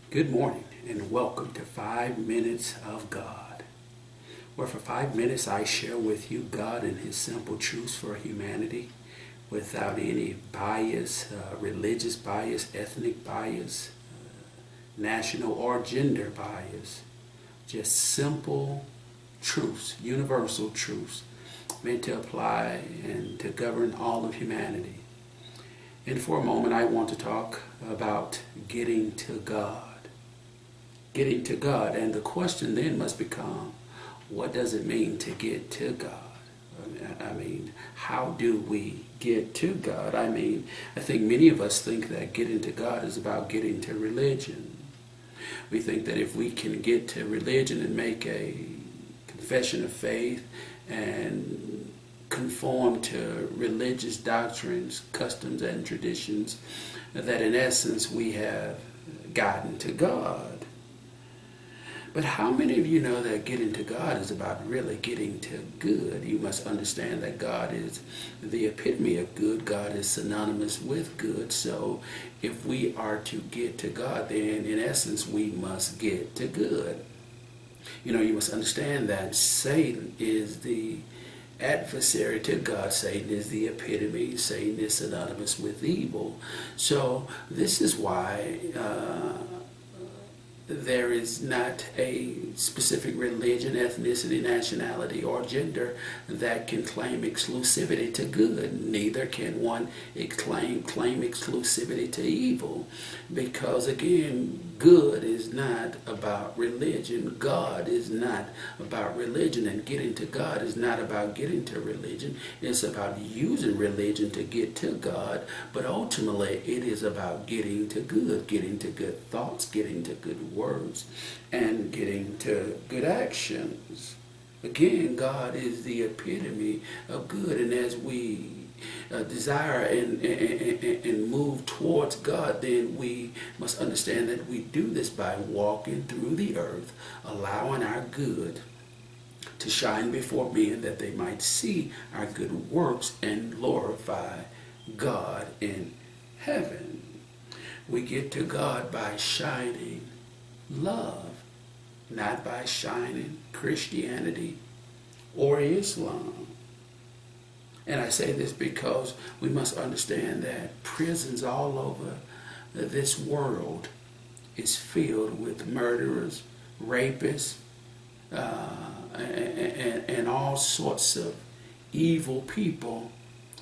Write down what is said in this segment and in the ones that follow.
Good morning and welcome to 5 Minutes of God, where for 5 minutes I share with you God and His simple truths for humanity without any bias, religious bias, ethnic bias, national or gender bias. Just simple truths, universal truths meant to apply and to govern all of humanity. And for a moment I want to talk about getting to God. Getting to God. And the question then must become, what does it mean to get to God? I mean, how do we get to God? I think many of us think that getting to God is about getting to religion. We think that if we can get to religion and make a confession of faith and conform to religious doctrines, customs, and traditions, that in essence we have gotten to God. But how many of you know that getting to God is about really getting to good? You must understand that God is the epitome of good. God is synonymous with good. So if we are to get to God, then in essence we must get to good. You must understand that Satan is the adversary to God. Satan is the epitome. Satan is synonymous with evil. So this is why there is not a specific religion, ethnicity, nationality, or gender that can claim exclusivity to good. Neither can one claim exclusivity to evil. Because again, good is not about religion. God is not about religion. And getting to God is not about getting to religion. It's about using religion to get to God. But ultimately, it is about getting to good thoughts, getting to good words, and getting to good actions. Again, God is the epitome of good, and as we desire and move towards God, then we must understand that we do this by walking through the earth, allowing our good to shine before men, that they might see our good works and glorify God in heaven. We get to God by shining love, not by shining Christianity or Islam. And I say this because we must understand that prisons all over this world is filled with murderers, rapists, and all sorts of evil people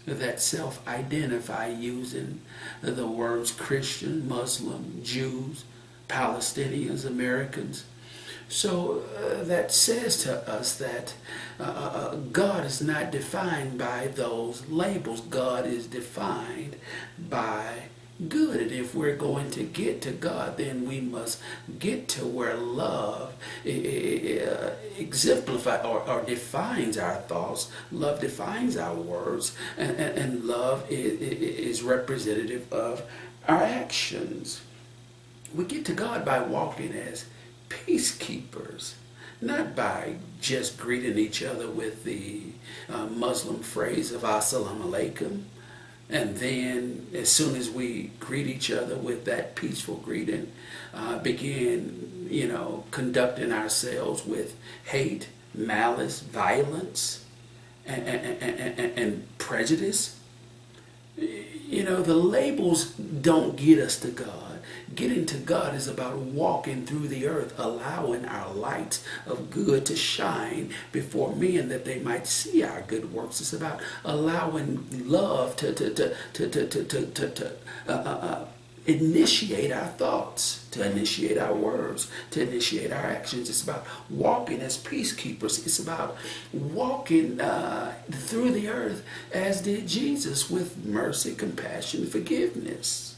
that self-identify using the words Christian, Muslim, Jews, Palestinians, Americans. So that says to us that God is not defined by those labels. God is defined by good. And if we're going to get to God, then we must get to where love exemplifies or defines our thoughts. Love defines our words, and love is representative of our actions. We get to God by walking as peacekeepers, not by just greeting each other with the Muslim phrase of Assalamu alaikum, and then as soon as we greet each other with that peaceful greeting, begin, conducting ourselves with hate, malice, violence, and prejudice. The labels don't get us to God. Getting to God is about walking through the earth, allowing our lights of good to shine before men, that they might see our good works. It's about allowing love to initiate our thoughts, to initiate our words, to initiate our actions. It's about walking as peacekeepers. It's about walking through the earth as did Jesus, with mercy, compassion, forgiveness.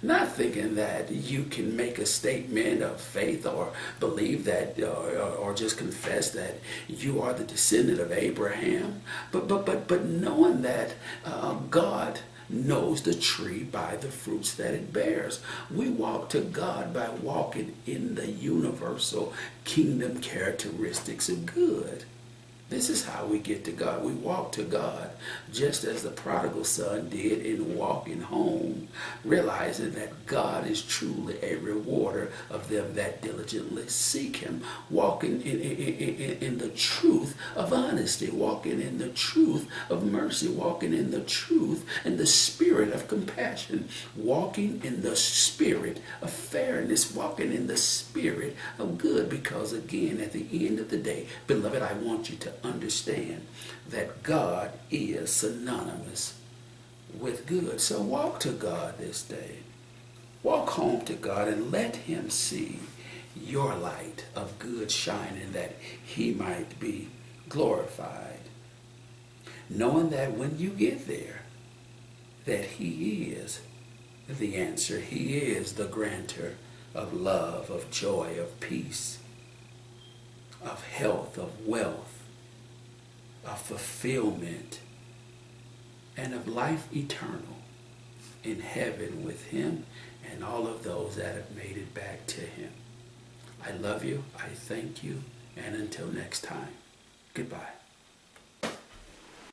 Not thinking that you can make a statement of faith or believe that or just confess that you are the descendant of Abraham, but knowing that God knows the tree by the fruits that it bears. We walk to God by walking in the universal kingdom characteristics of good. This is how we get to God. We walk to God just as the prodigal son did in walking home, realizing that God is truly a rewarder of them that diligently seek him, walking in the truth of honesty, walking in the truth of mercy, walking in the truth and the spirit of compassion, walking in the spirit of fairness, walking in the spirit of good. Because again, at the end of the day, beloved, I want you to understand that God is synonymous with good. So walk to God this day. Walk home to God and let him see your light of good shining, that he might be glorified. Knowing that when you get there, that he is the answer. He is the grantor of love, of joy, of peace, of health, of wealth, of fulfillment, and of life eternal in heaven with him and all of those that have made it back to him. I love you. I thank you. And until next time, goodbye.